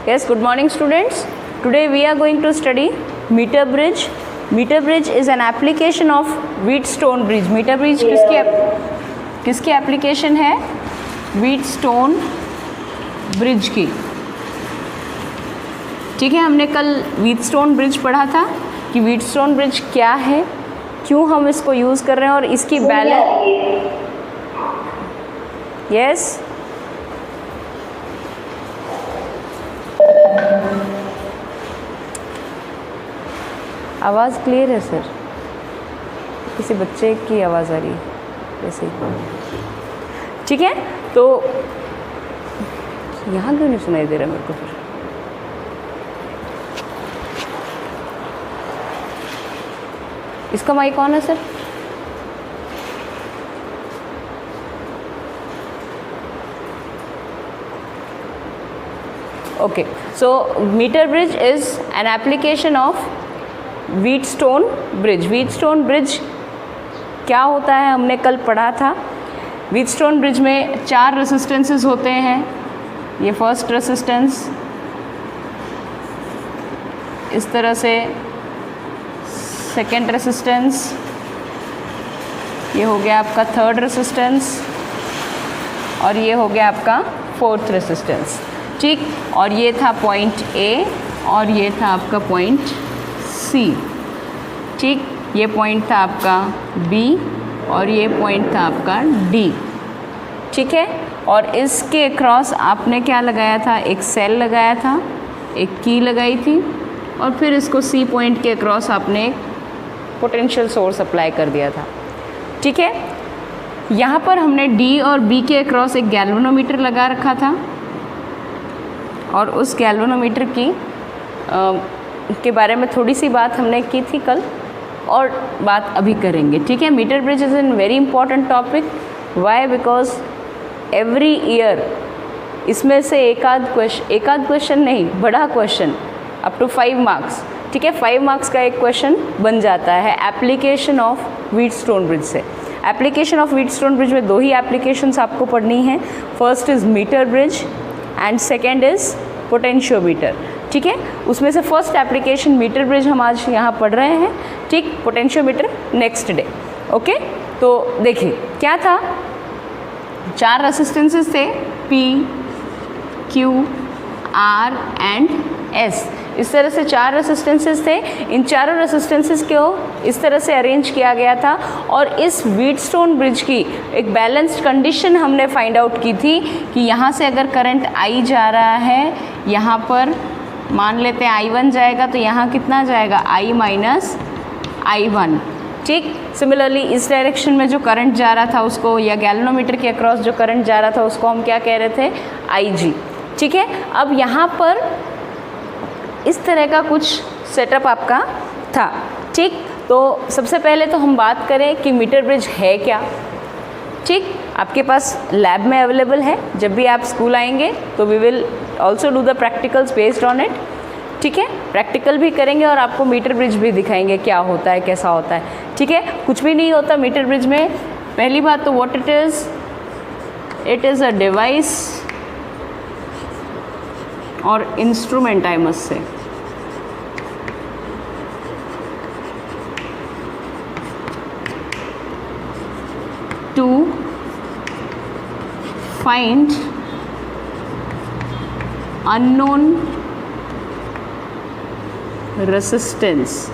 Yes, good morning students. Today we are going to study meter bridge. Meter bridge is an application of Wheatstone bridge. Meter bridge किसकी application है? Wheatstone bridge की. ठीक है, हमने कल Wheatstone bridge पढ़ा था कि Wheatstone ब्रिज क्या है, क्यों हम इसको यूज़ कर रहे हैं और इसकी बैलेंस. यस, आवाज़ क्लियर है सर? किसी बच्चे की आवाज़ आ रही है वैसे ही. ठीक है, तो यहाँ क्यों नहीं सुनाई दे रहा मेरे को फिर? इसका माइक ऑन है sir? Okay, so meter bridge is an application of Wheatstone bridge. Wheatstone bridge क्या होता है हमने कल पढ़ा था. Wheatstone bridge में 4 रेसिस्टेंसेस होते हैं. ये फर्स्ट रेसिस्टेंस इस तरह से, सेकेंड रेसिस्टेंस ये हो गया आपका थर्ड रेसिस्टेंस और ये हो गया आपका फोर्थ रेसिस्टेंस. ठीक, और ये था पॉइंट ए और ये था आपका पॉइंट सी. ठीक, ये पॉइंट था आपका बी और ये पॉइंट था आपका डी. ठीक है, और इसके क्रॉस आपने क्या लगाया था? एक सेल लगाया था, एक की लगाई थी और फिर इसको सी पॉइंट के क्रॉस आपने पोटेंशियल सोर्स अप्लाई कर दिया था. ठीक है, यहाँ पर हमने डी और बी के क्रॉस एक गैल्वेनोमीटर लगा रखा था और उस गैल्वेनोमीटर की के बारे में थोड़ी सी बात हमने की थी कल और बात अभी करेंगे. ठीक है, metre bridge is an very important topic. Why? Because every year इसमें से एक आध क्वेश्चन नहीं, बड़ा क्वेश्चन अप टू 5 मार्क्स. ठीक है, 5 मार्क्स का एक क्वेश्चन बन जाता है एप्लीकेशन ऑफ व्हीटस्टोन ब्रिज से. एप्लीकेशन ऑफ व्हीटस्टोन ब्रिज में 2 ही एप्लीकेशंस आपको पढ़नी है. First is metre bridge and second is potentiometer. ठीक है, उसमें से फर्स्ट एप्लीकेशन मीटर ब्रिज हम आज यहाँ पढ़ रहे हैं. ठीक, पोटेंशियोमीटर नेक्स्ट डे. ओके, तो देखिए क्या था. 4 रेसिस्टेंसेस थे, P, Q, R and S. इस तरह से 4 रेसिस्टेंसेस थे. इन चारों रेसिस्टेंसेस को इस तरह से अरेंज किया गया था और इस व्हीटस्टोन ब्रिज की एक बैलेंस्ड कंडीशन हमने फाइंड आउट की थी कि यहाँ से अगर करंट I जा रहा है, यहाँ पर मान लेते हैं I1 जाएगा तो यहाँ कितना जाएगा? I minus I1. ठीक, सिमिलरली इस डायरेक्शन में जो करंट जा रहा था उसको, या गैल्वेनोमीटर के अक्रॉस जो करंट जा रहा था उसको हम क्या कह रहे थे? IG. ठीक है, अब यहाँ पर इस तरह का कुछ सेटअप आपका था. ठीक, तो सबसे पहले तो हम बात करें कि मीटर ब्रिज है क्या. ठीक, आपके पास लैब में अवेलेबल है. जब भी आप स्कूल आएंगे तो we will also do the practicals based on it. ठीक है, प्रैक्टिकल भी करेंगे और आपको मीटर ब्रिज भी दिखाएंगे क्या होता है, कैसा होता है. ठीक है, कुछ भी नहीं होता मीटर ब्रिज में. पहली बात तो what it is a device और instrument, I must say. To find unknown resistance.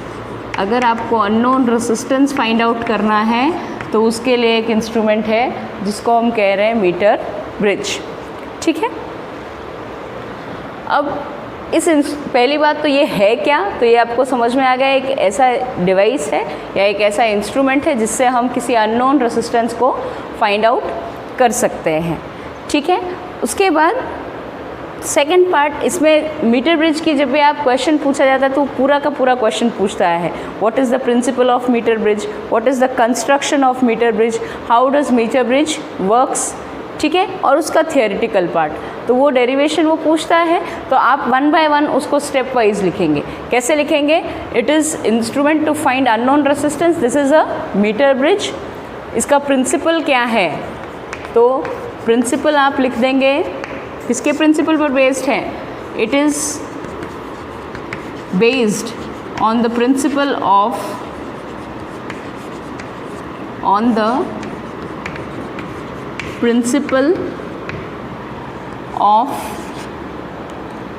अगर आपको अननोन रेसिस्टेंस फाइंड आउट करना है तो उसके लिए एक इंस्ट्रूमेंट है जिसको हम कह रहे हैं मीटर ब्रिज. ठीक है, अब पहली बात तो ये है क्या, तो ये आपको समझ में आ गया. एक ऐसा डिवाइस है या एक ऐसा इंस्ट्रूमेंट है जिससे हम किसी अननोन रेसिस्टेंस को फाइंड आउट कर सकते हैं. ठीक है, उसके बाद सेकंड पार्ट, इसमें मीटर ब्रिज की जब भी आप क्वेश्चन पूछा जाता है तो पूरा का पूरा क्वेश्चन पूछता है what is the principle of metre bridge, what is the construction of metre bridge, how does metre bridge works. ठीक है, और उसका थियोरेटिकल पार्ट, तो वो डेरिवेशन वो पूछता है. तो आप 1 बाय 1 उसको स्टेप वाइज लिखेंगे. कैसे लिखेंगे? It is instrument to find unknown resistance, this is a metre bridge. इसका प्रिंसिपल क्या है? तो प्रिंसिपल आप लिख देंगे, किसके प्रिंसिपल पर बेस्ड है? it is based on the principle of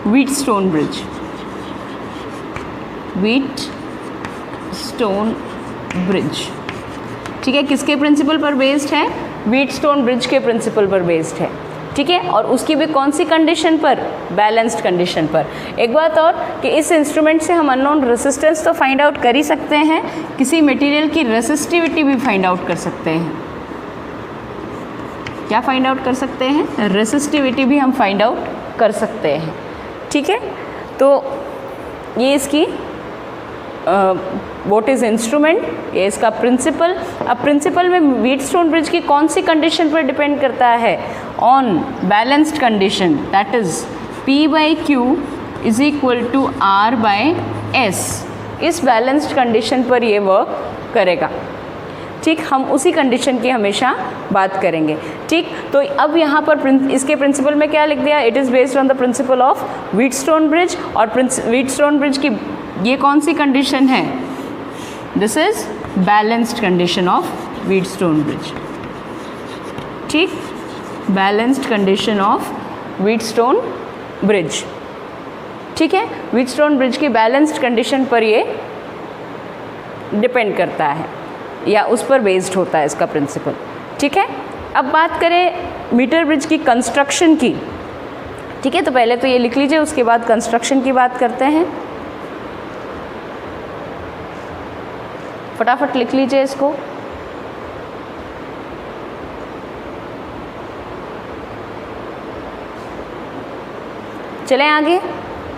Wheatstone bridge. Wheatstone bridge, ठीक है, किसके प्रिंसिपल पर बेस्ड है? व्हीटस्टोन ब्रिज के प्रिंसिपल पर बेस्ड है, ठीक है। और उसकी भी कौन सी कंडीशन पर? बैलेंस्ड कंडीशन पर। एक बात और कि इस इंस्ट्रूमेंट से हम अननोन रेसिस्टेंस तो फाइंड आउट कर ही सकते हैं, किसी मटेरियल की रेसिस्टिविटी भी फाइंड आउट कर सकते हैं। क्या फाइंड आउट कर सकते हैं? रेसिस्टिविटी भी हम फाइंड आउट कर सकते हैं, ठीक है। तो ये इसकी व्हाट इज़ इंस्ट्रूमेंट, ये इसका प्रिंसिपल। अब प्रिंसिपल में व्हीटस्टोन ब्रिज की कौन सी कंडीशन पर डिपेंड करता है? On balanced condition, that is P/Q is equal to R/S। इस बैलेंस्ड कंडीशन पर ये वर्क करेगा, ठीक। हम उसी कंडीशन की हमेशा बात करेंगे, ठीक। तो अब यहाँ पर इसके प्रिंसिपल में क्या लिख दिया? It is based on the principle of Wheatstone bridge. और व्हीटस्टोन ब्रिज की ये कौन सी कंडीशन है? This is balanced condition of Wheatstone bridge, ठीक। Balanced condition of Wheatstone bridge, ठीक है। व्हीटस्टोन ब्रिज की बैलेंस्ड कंडीशन पर ये डिपेंड करता है या उस पर बेस्ड होता है इसका प्रिंसिपल, ठीक है। अब बात करें मीटर ब्रिज की कंस्ट्रक्शन की, ठीक है। तो पहले तो ये लिख लीजिए, उसके बाद कंस्ट्रक्शन की बात करते हैं। फटाफट लिख लीजिए इसको। चलें आगे,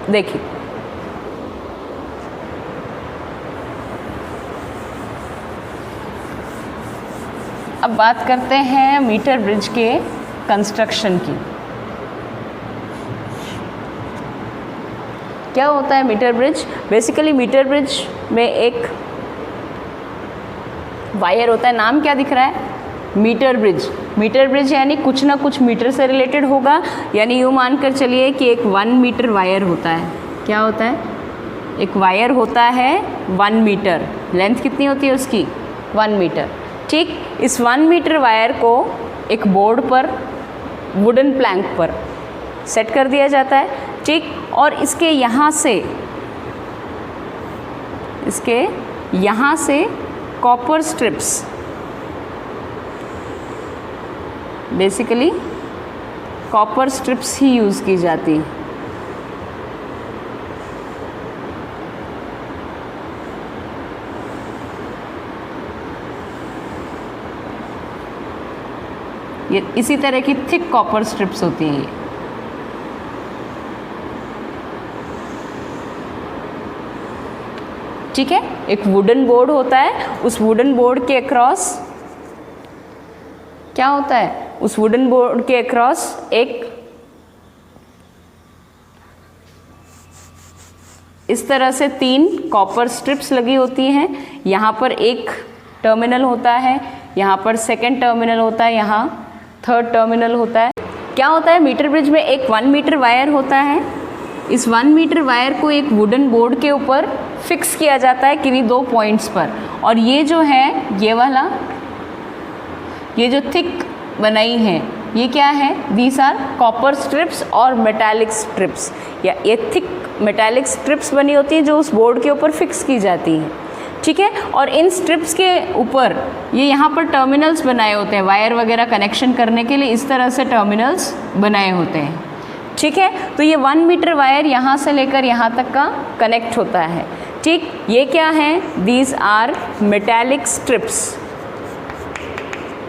देखिए अब बात करते हैं मीटर ब्रिज के कंस्ट्रक्शन की। क्या होता है metre bridge? Basically metre bridge में एक वायर होता है, नाम क्या दिख रहा है? Metre bridge. मीटर ब्रिज यानी कुछ ना कुछ मीटर से रिलेटेड होगा, यानी यूँ मानकर चलिए कि एक 1 मीटर वायर होता है। क्या होता है? एक वायर होता है 1 मीटर, लेंथ कितनी होती है उसकी? 1 मीटर, ठीक। इस 1 मीटर वायर को एक बोर्ड पर, वुडन प्लैंक पर सेट कर दिया जाता है, ठीक। और इसके यहाँ से copper strips, basically copper strips ही यूज़ की जाती है, ये इसी तरह की थिक कॉपर स्ट्रिप्स होती हैं ये, ठीक है। एक वुडन बोर्ड होता है, उस वुडन बोर्ड के अक्रॉस क्या होता है? उस वुडन बोर्ड के अक्रॉस एक इस तरह से 3 कॉपर स्ट्रिप्स लगी होती हैं। यहाँ पर एक टर्मिनल होता है, यहाँ पर सेकंड टर्मिनल होता है, यहाँ थर्ड टर्मिनल होता है। क्या होता है? मीटर ब्रिज में एक 1 मीटर वायर होता है। इस 1 मीटर वायर को एक वुडन बोर्ड के ऊपर फिक्स किया जाता है किन्हीं 2 पॉइंट्स पर, और ये जो है ये वाला, ये जो थिक बनाई है ये क्या है? दीज आर कॉपर स्ट्रिप्स और मेटालिक स्ट्रिप्स, या ये थिक मेटालिक स्ट्रिप्स बनी होती हैं जो उस बोर्ड के ऊपर फिक्स की जाती हैं, ठीक है। और इन स्ट्रिप्स के ऊपर ये यहाँ पर टर्मिनल्स बनाए होते हैं वायर वगैरह कनेक्शन करने के लिए, इस तरह से टर्मिनल्स बनाए होते हैं, ठीक है। तो ये 1 मीटर वायर यहाँ से लेकर यहाँ तक का कनेक्ट होता है, ठीक। ये क्या है? These are metallic strips,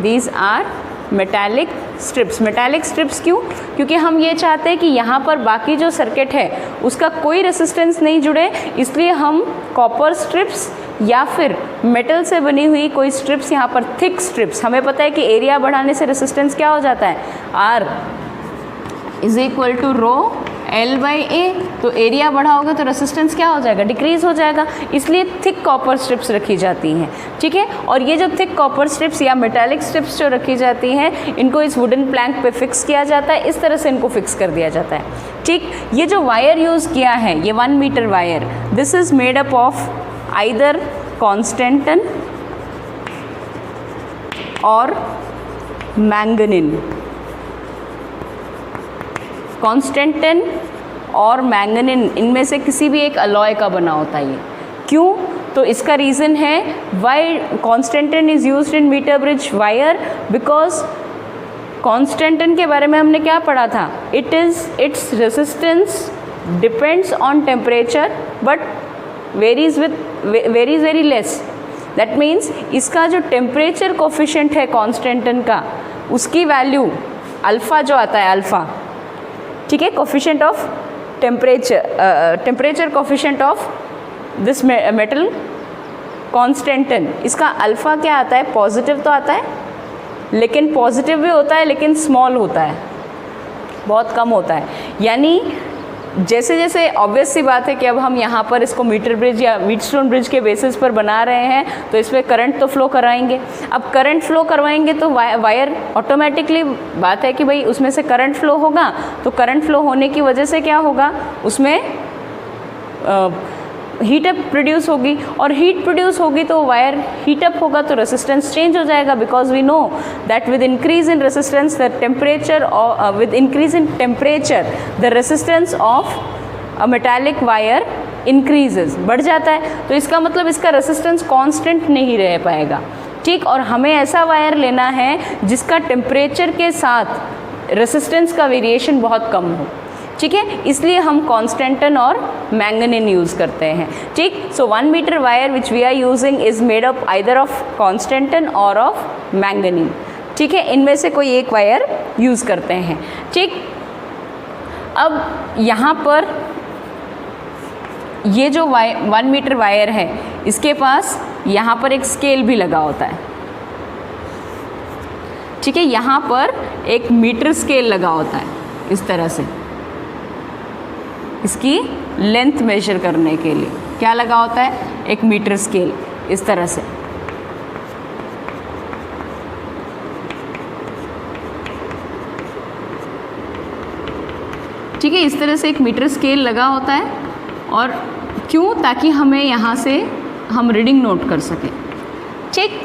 these are metallic strips. Metallic strips क्यों? क्योंकि हम ये चाहते हैं कि यहाँ पर बाकी जो सर्किट है उसका कोई रेसिस्टेंस नहीं जुड़े, इसलिए हम कॉपर स्ट्रिप्स या फिर मेटल से बनी हुई कोई स्ट्रिप्स, यहाँ पर थिक स्ट्रिप्स। हमें पता है कि एरिया बढ़ाने से रेसिस्टेंस क्या हो जाता है? R is equal to rho L/A। तो एरिया बढ़ाओगे तो रेसिस्टेंस क्या हो जाएगा? डिक्रीज हो जाएगा, इसलिए थिक कॉपर स्ट्रिप्स रखी जाती हैं, ठीक है। और ये जो थिक कॉपर स्ट्रिप्स या मेटालिक स्ट्रिप्स जो रखी जाती हैं, इनको इस वुडन प्लैंक पे फिक्स किया जाता है, इस तरह से इनको फिक्स कर दिया जाता है, ठीक, ये जो वायर यूज़ किया है, ये 1 metre wire, this is made up of either constantan और मैंगनीन। कॉन्स्टेंटन और मैंगनीन, इनमें से किसी भी एक अलॉय का बना होता है ये। क्यों? तो इसका रीज़न है why constantan is used in metre bridge wire, because constantan के बारे में हमने क्या पढ़ा था, its resistance depends on temperature but varies very less. That means इसका जो टेम्परेचर कोफिशिएंट है कॉन्स्टेंटन का, उसकी वैल्यू अल्फ़ा जो आता है, अल्फ़ा, ठीक है, coefficient of temperature coefficient of this metal constantan, इसका अल्फ़ा क्या आता है, पॉजिटिव तो आता है, लेकिन पॉजिटिव भी होता है लेकिन स्मॉल होता है, बहुत कम होता है। यानी जैसे जैसे ऑब्वियस सी बात है कि अब हम यहाँ पर इसको मीटर ब्रिज या व्हीटस्टोन ब्रिज के बेसिस पर बना रहे हैं, तो इसमें करंट तो फ्लो कराएंगे। अब करंट फ्लो करवाएंगे तो वायर ऑटोमेटिकली, बात है कि भाई उसमें से करंट फ्लो होगा, तो करंट फ्लो होने की वजह से क्या होगा, उसमें हीट अप प्रोड्यूस होगी, और हीट प्रोड्यूस होगी तो वायर हीट अप होगा तो रेसिस्टेंस चेंज हो जाएगा, because we know that with increase in resistance the temperature, with increase in temperature the resistance of a metallic wire increases, बढ़ जाता है। तो इसका मतलब इसका रेसिस्टेंस कांस्टेंट नहीं रह पाएगा, ठीक। और हमें ऐसा वायर लेना है जिसका टेम्परेचर के साथ रेसिस्टेंस का वेरिएशन बहुत कम हो, ठीक है, इसलिए हम कॉन्स्टेंटन और मैंगनीन यूज़ करते हैं, ठीक। So 1 metre wire which we are using is made up either of constantan और ऑफ मैंगनीन, ठीक है, इनमें से कोई एक वायर यूज़ करते हैं, ठीक। अब यहाँ पर ये जो 1 मीटर वायर है, इसके पास यहाँ पर एक स्केल भी लगा होता है, ठीक है, यहाँ पर एक मीटर स्केल लगा होता है इस तरह से, इसकी लेंथ मेजर करने के लिए क्या लगा होता है, एक मीटर स्केल इस तरह से, ठीक है, इस तरह से एक मीटर स्केल लगा होता है। और क्यों? ताकि हमें यहाँ से हम रीडिंग नोट कर सकें, ठीक।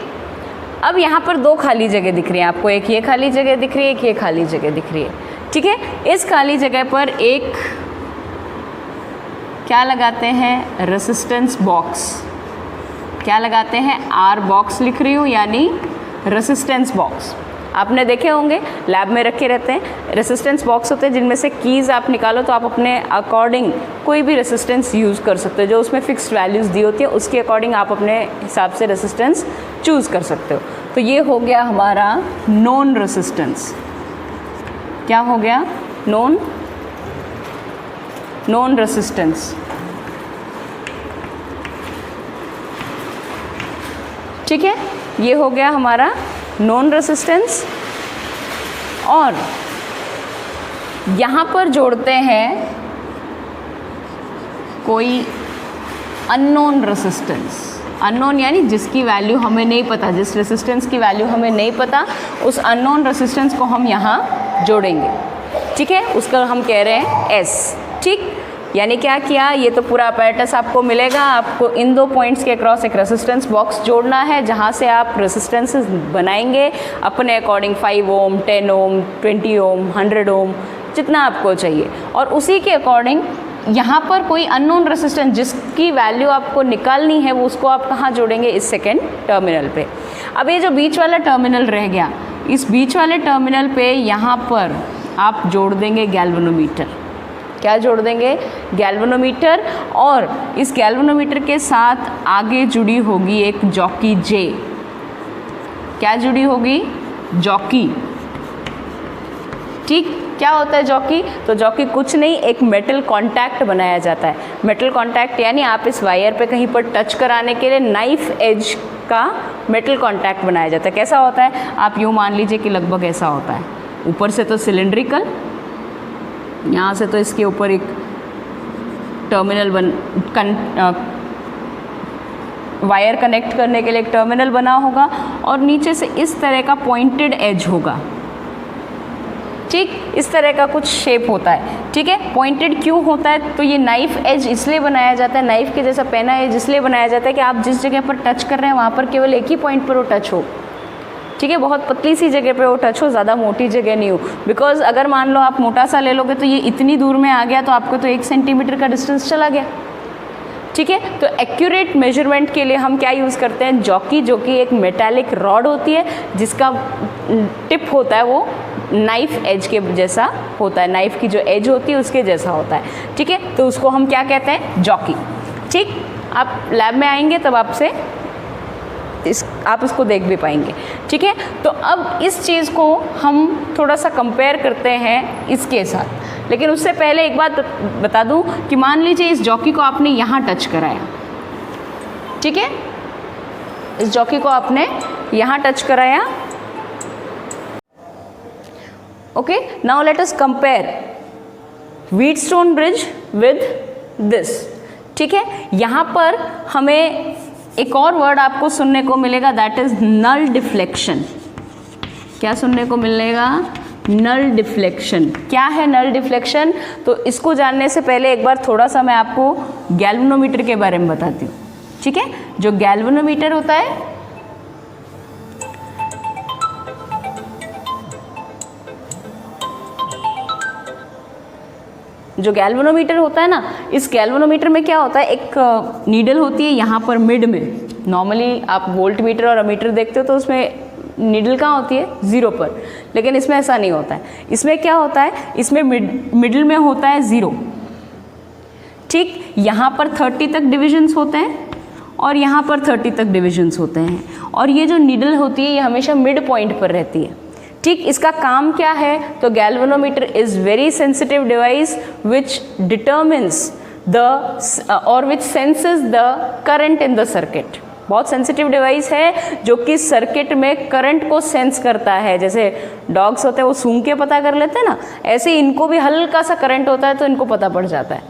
अब यहाँ पर 2 खाली जगह दिख रही है आपको, एक ये खाली जगह दिख रही है, एक ये खाली जगह दिख रही है, ठीक है। इस खाली जगह पर एक क्या लगाते हैं, रेसिस्टेंस बॉक्स, क्या लगाते हैं, आर बॉक्स लिख रही हूँ, यानी रेसिस्टेंस बॉक्स। आपने देखे होंगे लैब में रखे रहते हैं रेसिस्टेंस बॉक्स होते हैं, जिनमें से कीज़ आप निकालो तो आप अपने अकॉर्डिंग कोई भी रेसिस्टेंस यूज़ कर सकते हो, जो उसमें फिक्स्ड वैल्यूज़ दी होती है उसके अकॉर्डिंग आप अपने हिसाब से रेसिस्टेंस चूज़ कर सकते हो। तो ये हो गया हमारा नॉन रेसिस्टेंस, क्या हो गया, नॉन रेसिस्टेंस, ठीक है, ये हो गया हमारा नॉन रेसिस्टेंस। और यहाँ पर जोड़ते हैं कोई अननोन रेसिस्टेंस, अननोन यानी जिसकी वैल्यू हमें नहीं पता, जिस रेसिस्टेंस की वैल्यू हमें नहीं पता, उस अननोन रेसिस्टेंस को हम यहाँ जोड़ेंगे, ठीक है, उसका हम कह रहे हैं एस, ठीक। यानी क्या किया, ये तो पूरा अपैरेटस आपको मिलेगा, आपको इन 2 पॉइंट्स के अक्रॉस एक रेसिस्टेंस बॉक्स जोड़ना है, जहाँ से आप रेसिस्टेंसेस बनाएंगे अपने अकॉर्डिंग, 5 ओम, 10 ओम, 20 ओम, 100 ओम, जितना आपको चाहिए, और उसी के अकॉर्डिंग यहाँ पर कोई अननोन रेसिस्टेंस जिसकी वैल्यू आपको निकालनी है, वो उसको आप कहाँ जोड़ेंगे, इस सेकेंड टर्मिनल पे। अब ये जो बीच वाला टर्मिनल रह गया, इस बीच वाले टर्मिनल पे यहाँ पर आप जोड़ देंगे गैल्वेनोमीटर, क्या जोड़ देंगे, गैल्वेनोमीटर। और इस गैल्वेनोमीटर के साथ आगे जुड़ी होगी एक जॉकी जे, क्या जुड़ी होगी, जॉकी, ठीक। क्या होता है जॉकी, तो जॉकी कुछ नहीं, एक मेटल कांटेक्ट बनाया जाता है। मेटल कांटेक्ट यानी आप इस वायर पे कहीं पर टच कराने के लिए नाइफ एज का मेटल कांटेक्ट बनाया जाता है। कैसा होता है, आप यूँ मान लीजिए कि लगभग ऐसा होता है, ऊपर से तो सिलेंड्रिकल, यहाँ से तो इसके ऊपर एक टर्मिनल वायर कनेक्ट करने के लिए एक टर्मिनल बना होगा, और नीचे से इस तरह का पॉइंटेड एज होगा, ठीक, इस तरह का कुछ शेप होता है। ठीक है, पॉइंटेड क्यों होता है? तो ये नाइफ एज इसलिए बनाया जाता है, नाइफ के जैसा पेना एज इसलिए बनाया जाता है कि आप जिस जगह पर टच कर रहे हैं वहाँ पर केवल एक ही पॉइंट पर वो टच हो। ठीक है, बहुत पतली सी जगह पे वो टच हो, ज़्यादा मोटी जगह नहीं हो। बिकॉज अगर मान लो आप मोटा सा ले लोगे तो ये इतनी दूर में आ गया तो आपको तो 1 सेंटीमीटर का डिस्टेंस चला गया। ठीक है, तो एक्यूरेट मेजरमेंट के लिए हम क्या यूज़ करते हैं? जॉकी, जो कि एक मेटालिक रॉड होती है जिसका टिप होता है वो नाइफ एज के जैसा होता है, नाइफ की जो एज होती है उसके जैसा होता है। ठीक है, तो उसको हम क्या कहते हैं? जॉकी। ठीक, आप लैब में आएंगे तब आपसे आप इसको देख भी पाएंगे। ठीक है, तो अब इस चीज़ को हम थोड़ा सा कंपेयर करते हैं इसके साथ, लेकिन उससे पहले एक बात बता दूं कि मान लीजिए इस जॉकी को आपने यहाँ टच कराया। ठीक है, इस जॉकी को आपने यहाँ टच कराया। Okay, now let us compare Wheatstone bridge with this. ठीक है, यहाँ पर हमें एक और वर्ड आपको सुनने को मिलेगा, दैट इज नल डिफ्लेक्शन। क्या सुनने को मिलेगा? Null deflection. क्या है नल डिफ्लेक्शन? तो इसको जानने से पहले एक बार थोड़ा सा मैं आपको गैल्वेनोमीटर के बारे में बताती हूँ। ठीक है, जो गैल्वेनोमीटर होता है, जो गैल्वेनोमीटर होता है ना, इस गैल्वेनोमीटर में क्या होता है? एक नीडल होती है यहाँ पर मिड में। नॉर्मली आप वोल्ट मीटर और अमीटर देखते हो तो उसमें नीडल कहाँ होती है? 0 पर, लेकिन इसमें ऐसा नहीं होता है। इसमें क्या होता है? इसमें मिडल में होता है 0। ठीक, यहाँ पर 30 तक डिविजन्स होते हैं और यहाँ पर 30 तक डिविजन्स होते हैं, और ये जो नीडल होती है ये हमेशा मिड पॉइंट पर रहती है। ठीक, इसका काम क्या है? तो galvanometer is very sensitive device which determines the और which senses the current in the circuit. बहुत सेंसिटिव डिवाइस है जो कि सर्किट में करंट को सेंस करता है। जैसे डॉग्स होते हैं वो सूंघ के पता कर लेते हैं ना, ऐसे इनको भी हल्का सा करंट होता है तो इनको पता पड़ जाता है।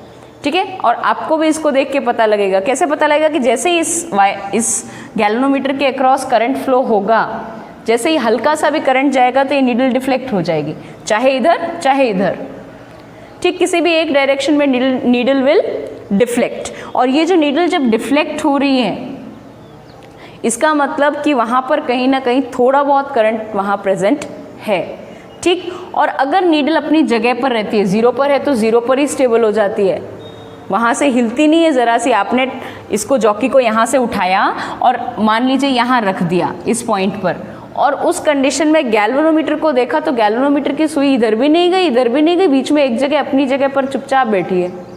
ठीक है, और आपको भी इसको देख के पता लगेगा। कैसे पता लगेगा? कि जैसे ही इस गैल्वेनोमीटर के अक्रॉस करंट फ्लो होगा, जैसे ही हल्का सा भी करंट जाएगा तो ये नीडल डिफ्लेक्ट हो जाएगी, चाहे इधर चाहे इधर। ठीक, किसी भी एक डायरेक्शन में नीडल विल डिफ्लेक्ट। और ये जो नीडल जब डिफ्लेक्ट हो रही है, इसका मतलब कि वहाँ पर कहीं ना कहीं थोड़ा बहुत करंट वहाँ प्रेजेंट है। ठीक, और अगर नीडल अपनी जगह पर रहती है, 0 पर है तो 0 पर ही स्टेबल हो जाती है, वहाँ से हिलती नहीं है ज़रा सी। आपने इसको जॉकी को यहाँ से उठाया और मान लीजिए यहाँ रख दिया इस पॉइंट पर, और उस कंडीशन में गैल्वेनोमीटर को देखा तो गैल्वेनोमीटर की सुई इधर भी नहीं गई इधर भी नहीं गई, बीच में एक जगह अपनी जगह पर चुपचाप बैठी है।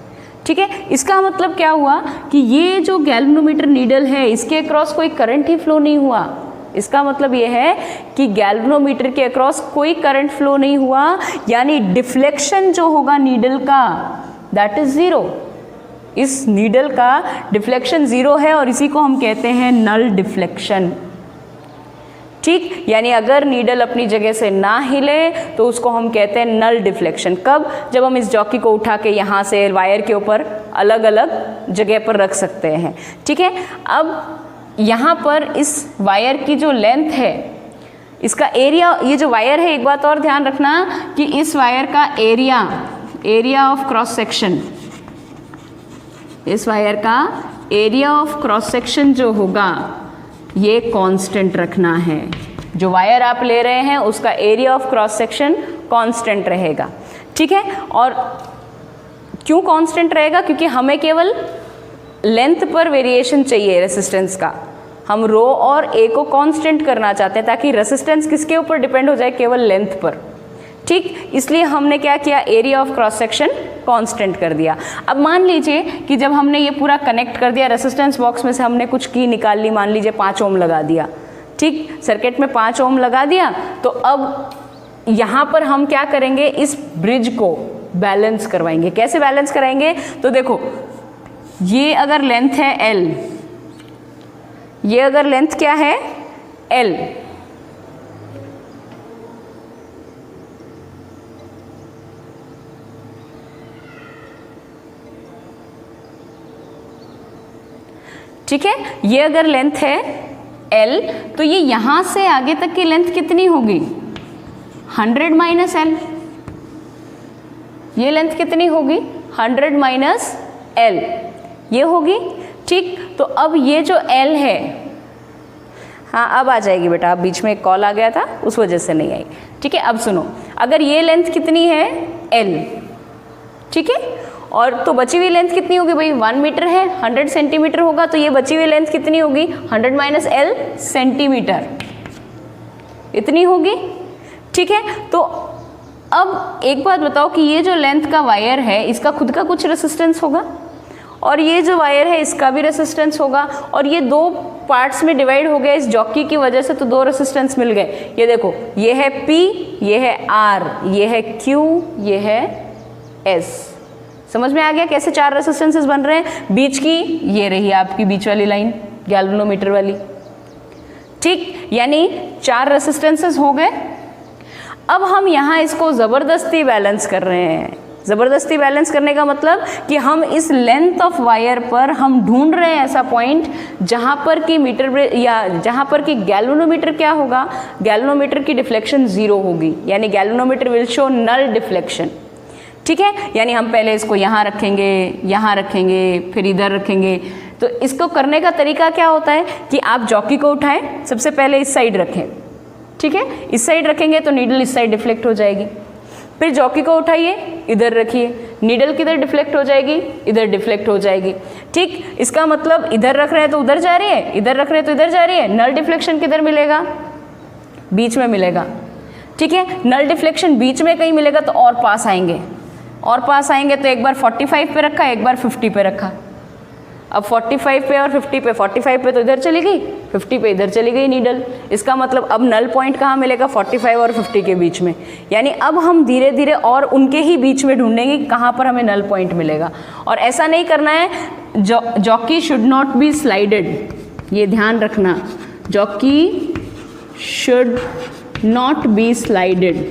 ठीक है, इसका मतलब क्या हुआ कि ये जो गैल्वेनोमीटर नीडल है इसके अक्रॉस कोई करंट ही फ्लो नहीं हुआ। इसका मतलब ये है कि गैल्वेनोमीटर के अक्रॉस कोई करंट फ्लो नहीं हुआ, यानी डिफ्लेक्शन जो होगा नीडल का दैट इज 0। इस नीडल का डिफ्लेक्शन 0 है और इसी को हम कहते हैं नल डिफ्लेक्शन। ठीक, यानी अगर नीडल अपनी जगह से ना हिले तो उसको हम कहते हैं नल डिफ्लेक्शन। कब? जब हम इस जॉकी को उठा के यहाँ से वायर के ऊपर अलग अलग जगह पर रख सकते हैं। ठीक है, अब यहाँ पर इस वायर की जो लेंथ है, इसका एरिया, ये जो वायर है, एक बात और ध्यान रखना कि इस वायर का एरिया ऑफ क्रॉस सेक्शन, इस वायर का एरिया ऑफ क्रॉस सेक्शन जो होगा ये कांस्टेंट रखना है। जो वायर आप ले रहे हैं उसका area of cross section constant रहेगा। ठीक है, और क्यों कांस्टेंट रहेगा? क्योंकि हमें केवल लेंथ पर वेरिएशन चाहिए रेसिस्टेंस का। हम रो और ए को कांस्टेंट करना चाहते हैं ताकि रेसिस्टेंस किसके ऊपर डिपेंड हो जाए? केवल लेंथ पर। ठीक, इसलिए हमने क्या किया? Area of cross section constant कर दिया। अब मान लीजिए कि जब हमने ये पूरा कनेक्ट कर दिया, रेसिस्टेंस बॉक्स में से हमने कुछ की निकाल ली, मान लीजिए 5 ओम लगा दिया। ठीक, सर्किट में 5 ओम लगा दिया, तो अब यहाँ पर हम क्या करेंगे? इस ब्रिज को बैलेंस करवाएंगे। कैसे बैलेंस कराएंगे? तो देखो, ये अगर लेंथ है L, ये अगर लेंथ क्या है? L, ठीक है, ये अगर लेंथ है L, तो ये यहाँ से आगे तक की लेंथ कितनी होगी? 100 - L। ये लेंथ कितनी होगी 100 माइनस L ये होगी, ठीक। तो अब ये जो L है, हाँ अब आ जाएगी बेटा, अब बीच में एक कॉल आ गया था उस वजह से नहीं आई, ठीक है। अब सुनो, अगर ये लेंथ कितनी है L, ठीक है, और तो बची हुई लेंथ कितनी होगी भाई 1 मीटर है, 100 सेंटीमीटर होगा, तो ये बची हुई लेंथ कितनी होगी 100 माइनस L सेंटीमीटर, इतनी होगी, ठीक है। तो अब एक बात बताओ कि ये जो लेंथ का वायर है इसका खुद का कुछ रेसिस्टेंस होगा, और ये जो वायर है इसका भी रेसिस्टेंस होगा, और ये दो पार्ट्स में डिवाइड हो गया इस जॉकी की वजह से, तो दो रेसिस्टेंस मिल गए। ये देखो, ये है P, ये है R, ये है Q, ये है S। समझ में आ गया कैसे 4 रेसिस्टेंसेस बन रहे हैं। बीच की ये रही आपकी बीच वाली लाइन गैल्वेनोमीटर वाली, ठीक, यानी 4 रेसिस्टेंसेस हो गए। अब हम यहाँ इसको ज़बरदस्ती बैलेंस कर रहे हैं। ज़बरदस्ती बैलेंस करने का मतलब कि हम इस लेंथ ऑफ वायर पर हम ढूंढ रहे हैं ऐसा पॉइंट जहाँ पर कि मीटर या जहाँ पर कि गैल्वेनोमीटर क्या होगा, गैल्वेनोमीटर की डिफ्लेक्शन 0 होगी, यानी galvanometer will show null deflection, ठीक है। यानी हम पहले इसको यहाँ रखेंगे, फिर इधर रखेंगे। तो इसको करने का तरीका क्या होता है कि आप जॉकी को उठाएं, सबसे पहले इस साइड रखें, ठीक है, इस साइड रखेंगे तो नीडल इस साइड डिफ्लेक्ट हो जाएगी। फिर जॉकी को उठाइए, इधर रखिए, नीडल किधर डिफ्लेक्ट हो जाएगी, इधर डिफ्लेक्ट हो जाएगी, ठीक। इसका मतलब इधर रख रहे हैं तो उधर जा रही है, इधर रख रहे हैं तो इधर जा रही है। नल डिफ्लेक्शन किधर मिलेगा, बीच में मिलेगा, ठीक है। नल डिफ्लेक्शन बीच में कहीं मिलेगा तो और पास आएंगे, और पास आएंगे तो एक बार 45 पे रखा, एक बार 50 पे रखा। अब 45 पे और 50 पे, 45 पे तो इधर चली गई, 50 पे इधर चली गई नीडल। इसका मतलब अब नल पॉइंट कहाँ मिलेगा 45 और 50 के बीच में, यानी अब हम धीरे धीरे और उनके ही बीच में ढूंढेंगे कहाँ पर हमें नल पॉइंट मिलेगा। और ऐसा नहीं करना है, jockey should not be slided, ये ध्यान रखना, jockey should not be slided,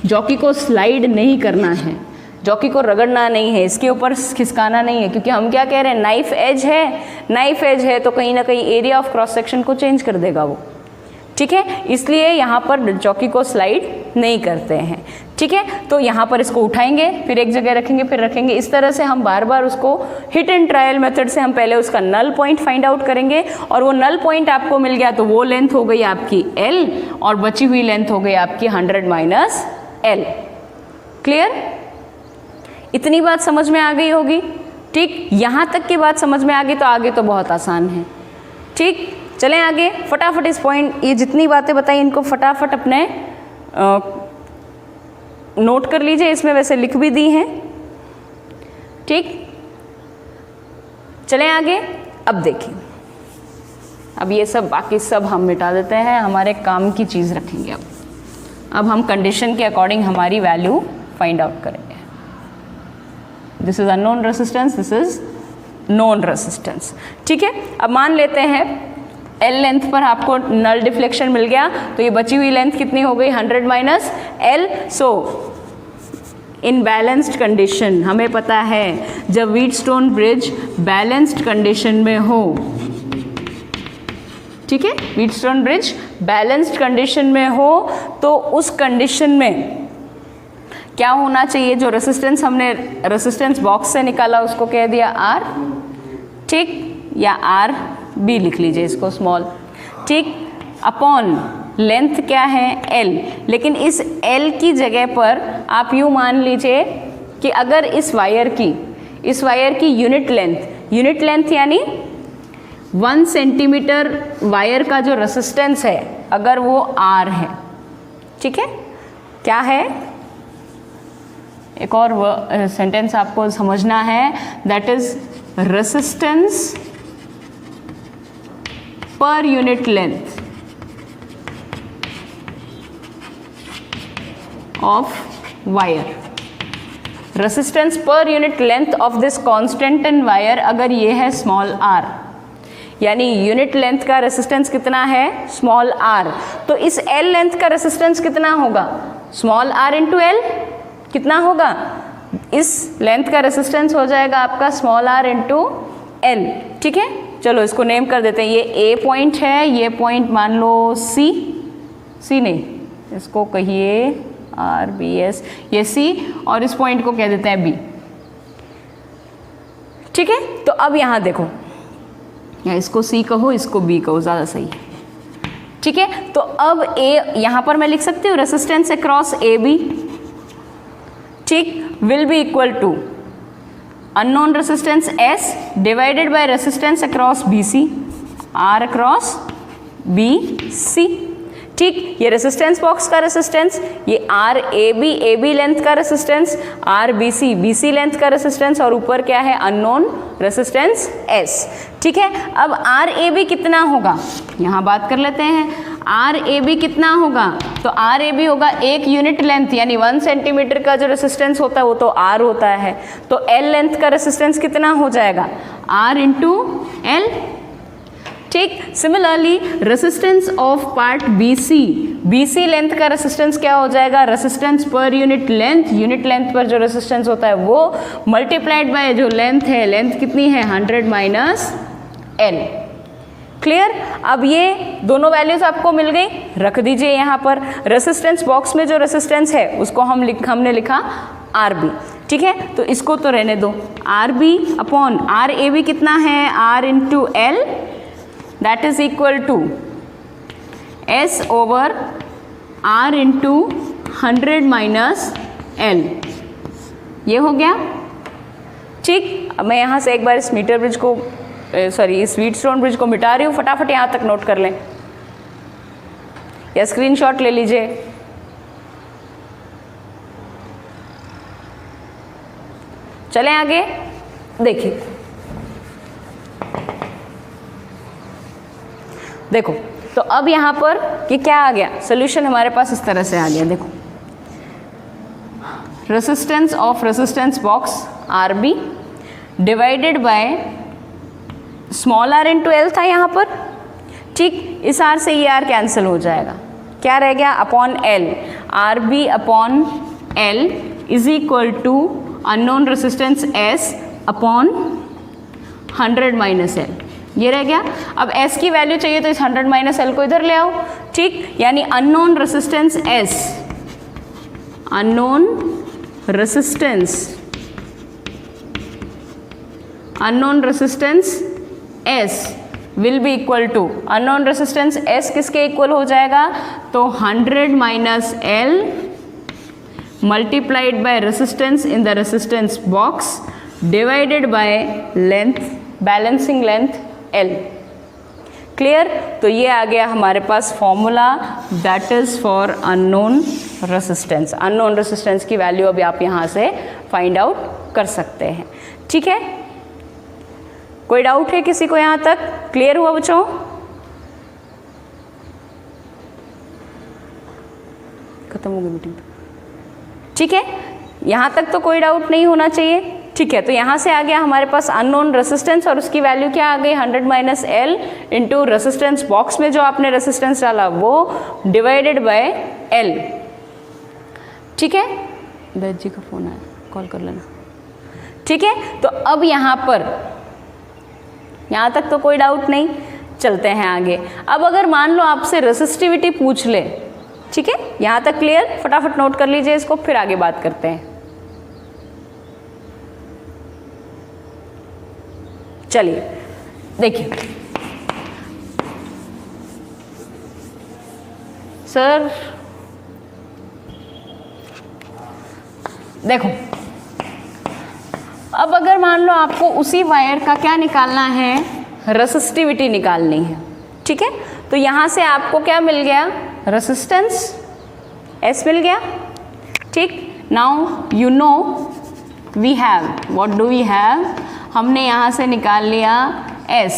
jockey को स्लाइड नहीं करना है, जॉकी को रगड़ना नहीं है, इसके ऊपर खिसकाना नहीं है, क्योंकि हम क्या कह रहे हैं, नाइफ एज है, नाइफ एज है तो कहीं ना कहीं एरिया ऑफ क्रॉस सेक्शन को चेंज कर देगा वो, ठीक है। इसलिए यहाँ पर जॉकी को स्लाइड नहीं करते हैं, ठीक है। तो यहाँ पर इसको उठाएंगे, फिर एक जगह रखेंगे, फिर रखेंगे, इस तरह से हम बार बार उसको हिट एंड ट्रायल मेथड से हम पहले उसका नल पॉइंट फाइंड आउट करेंगे, और वो नल पॉइंट आपको मिल गया तो वो लेंथ हो गई आपकी L, और बची हुई लेंथ हो गई आपकी 100 माइनस L। क्लियर, इतनी बात समझ में आ गई होगी, ठीक। यहाँ तक की बात समझ में आ गई तो आगे तो बहुत आसान है, ठीक। चलें आगे, फटाफट इस पॉइंट, ये जितनी बातें बताई इनको फटाफट अपने नोट कर लीजिए, इसमें वैसे लिख भी दी हैं, ठीक। चलें आगे। अब देखिए, अब ये सब बाकी सब हम मिटा देते हैं, हमारे काम की चीज़ रखेंगे। अब हम कंडीशन के अकॉर्डिंग हमारी वैल्यू फाइंड आउट करेंगे। This is unknown resistance, this is known resistance, ठीक है। अब मान लेते हैं L लेंथ पर आपको नल डिफ्लेक्शन मिल गया, तो ये बची हुई लेंथ कितनी हो गई 100 माइनस L। सो इन बैलेंस्ड कंडीशन हमें पता है जब व्हीटस्टोन ब्रिज बैलेंस्ड कंडीशन में हो, ठीक है, व्हीटस्टोन ब्रिज बैलेंस्ड कंडीशन में हो, तो उस कंडीशन में क्या होना चाहिए, जो रेसिस्टेंस हमने रेसिस्टेंस बॉक्स से निकाला उसको कह दिया R, ठीक, या RB लिख लीजिए इसको स्मॉल, ठीक, अपॉन लेंथ क्या है L। लेकिन इस L की जगह पर आप यूँ मान लीजिए कि अगर इस वायर की यूनिट लेंथ यानी 1 सेंटीमीटर वायर का जो रेसिस्टेंस है अगर वो R है, ठीक है, क्या है, एक और सेंटेंस आपको समझना है, that is resistance per unit length of wire, resistance per unit length of this constant in wire अगर ये है स्मॉल r, यानी यूनिट लेंथ का रेसिस्टेंस कितना है स्मॉल r, तो इस L लेंथ का रेसिस्टेंस कितना होगा स्मॉल r इंटू L, कितना होगा, इस लेंथ का रेसिस्टेंस हो जाएगा आपका स्मॉल r इंटू L, ठीक है। चलो इसको नेम कर देते हैं, ये A पॉइंट है, ये पॉइंट मान लो C नहीं, इसको कहिए आर बी एस, ये सी, और इस पॉइंट को कह देते हैं बी। ठीक है, तो अब यहाँ देखो, या इसको सी कहो, इसको बी कहो, ज़्यादा सही है। ठीक है, तो अब ए यहाँ पर मैं लिख सकती हूँ रेसिस्टेंस अक्रॉस ए बी, ठीक, will be equal to unknown resistance S divided by resistance across B C, R across B C. ठीक, ये रेसिस्टेंस बॉक्स का रेसिस्टेंस, ये आर ए बी लेंथ का resistance, R B C length का resistance, और ऊपर क्या है, अननोन रेसिस्टेंस एस। ठीक है, अब आर ए बी कितना होगा, यहाँ बात कर लेते हैं। आर ए बी कितना होगा, तो आर ए बी होगा 1 यूनिट लेंथ, यानी 1 सेंटीमीटर का जो रेसिस्टेंस होता है वो तो आर होता है, तो एल लेंथ का रेसिस्टेंस कितना हो जाएगा, आर इंटू एल। ठीक, similarly resistance of part B C length का रेसिस्टेंस क्या हो जाएगा, रेसिस्टेंस पर यूनिट लेंथ पर जो रेसिस्टेंस होता है वो मल्टीप्लाइड बाय जो लेंथ है, लेंथ कितनी है, 100 माइनस एल। क्लियर, अब ये दोनों वैल्यूज आपको मिल गई, रख दीजिए यहाँ पर। रेसिस्टेंस बॉक्स में जो रेसिस्टेंस है उसको हमने लिखा आर बी। ठीक है, तो इसको तो रहने दो, R B upon R A B कितना है, R into L, that is equal to S over R into 100 minus L, ये हो गया। ठीक, अब मैं यहाँ से एक बार इस मीटर ब्रिज को इस व्हीटस्टोन ब्रिज को मिटा रही हूँ, फटाफट यहाँ तक नोट कर लें या स्क्रीनशॉट ले लीजिए। चलें आगे, देखिए, देखो, तो अब यहाँ पर ये क्या आ गया, सोल्यूशन हमारे पास इस तरह से आ गया। देखो, resistance of resistance box R B divided by small R into L था यहाँ पर। ठीक, इस आर से ये आर कैंसिल हो जाएगा, क्या रह गया, upon L, R B upon L is equal to unknown resistance S upon 100 minus L, ये रह गया। अब S की वैल्यू चाहिए तो इस 100 माइनस एल को इधर ले आओ। ठीक, यानी unknown resistance S, unknown resistance S will be equal to, unknown resistance S किसके इक्वल हो जाएगा, तो 100 minus L multiplied by resistance in the resistance box divided by length, balancing length L। Clear, तो ये आ गया हमारे पास formula, that is for unknown resistance. Unknown resistance की वैल्यू अभी आप यहाँ से फाइंड आउट कर सकते हैं। ठीक है, कोई डाउट है किसी को यहाँ तक, क्लियर हुआ बच्चों? खत्म हो गई मीटिंग। ठीक है, यहाँ तक तो कोई डाउट नहीं होना चाहिए। ठीक है, तो यहाँ से आ गया हमारे पास अननोन रेसिस्टेंस, और उसकी वैल्यू क्या आ गई, 100 minus L into resistance box में जो आपने रेसिस्टेंस डाला वो डिवाइडेड बाय एल। ठीक है, बैद जी का फोन आया, कॉल कर लेना। ठीक है, तो अब यहाँ पर, यहाँ तक तो कोई डाउट नहीं, चलते हैं आगे। अब अगर मान लो आपसे रेसिस्टिविटी पूछ ले, ठीक है, यहाँ तक क्लियर, फटाफट नोट कर लीजिए इसको, फिर आगे बात करते हैं। चलिए देखिए, सर देखो, अब अगर मान लो आपको उसी वायर का क्या निकालना है, रेसिस्टिविटी निकालनी है। ठीक है, तो यहाँ से आपको क्या मिल गया, रेसिस्टेंस S मिल गया। ठीक, now you know we have, what do we have, हमने यहाँ से निकाल लिया S,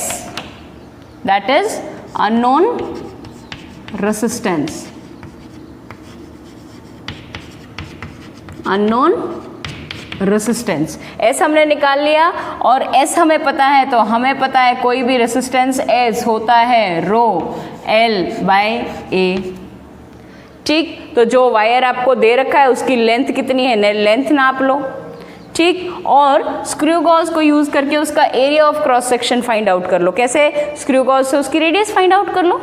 that is unknown resistance, unknown resistance S हमने निकाल लिया, और S हमें पता है, तो हमें पता है कोई भी रेसिस्टेंस S होता है रो L बाय A। ठीक, तो जो वायर आपको दे रखा है उसकी लेंथ कितनी है, लेंथ नाप लो। ठीक, और स्क्रू गॉज को यूज करके उसका area of cross section find out कर लो। कैसे, स्क्रू गॉज से उसकी रेडियस फाइंड आउट कर लो।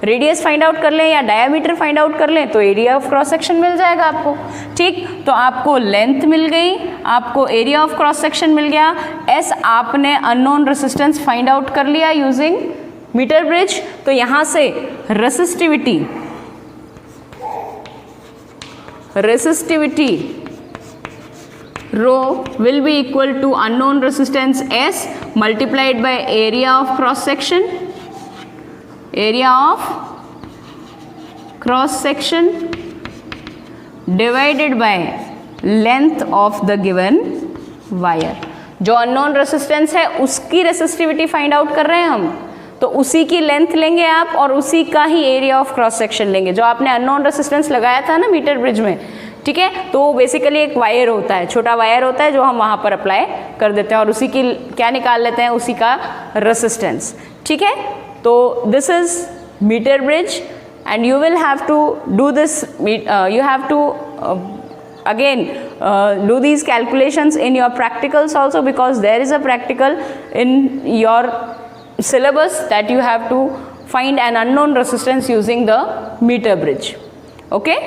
रेडियस फाइंड आउट कर लें या डायामीटर फाइंड आउट कर लें तो एरिया ऑफ क्रॉस सेक्शन मिल जाएगा आपको। ठीक, तो आपको लेंथ मिल गई, आपको एरिया ऑफ क्रॉस सेक्शन मिल गया, एस आपने अननोन रेसिस्टेंस फाइंड आउट कर लिया यूजिंग मीटर ब्रिज। तो यहाँ से resistivity rho will be equal to unknown resistance S multiplied by area of cross section, divided by length of the given wire। जो unknown resistance है उसकी resistivity find out कर रहे हैं हम, तो उसी की लेंथ लेंगे आप और उसी का ही एरिया ऑफ क्रॉस सेक्शन लेंगे जो आपने अननोन रेसिस्टेंस लगाया था ना मीटर ब्रिज में। ठीक है, तो वो बेसिकली एक वायर होता है, छोटा वायर होता है जो हम वहाँ पर अप्लाई कर देते हैं और उसी की क्या निकाल लेते हैं, उसी का रेसिस्टेंस। ठीक है, तो this is metre bridge and you will have to do this, you have to again do these calculations in your practicals also, because there is a practical in your syllabus that you have to find an unknown resistance using the meter bridge. Okay.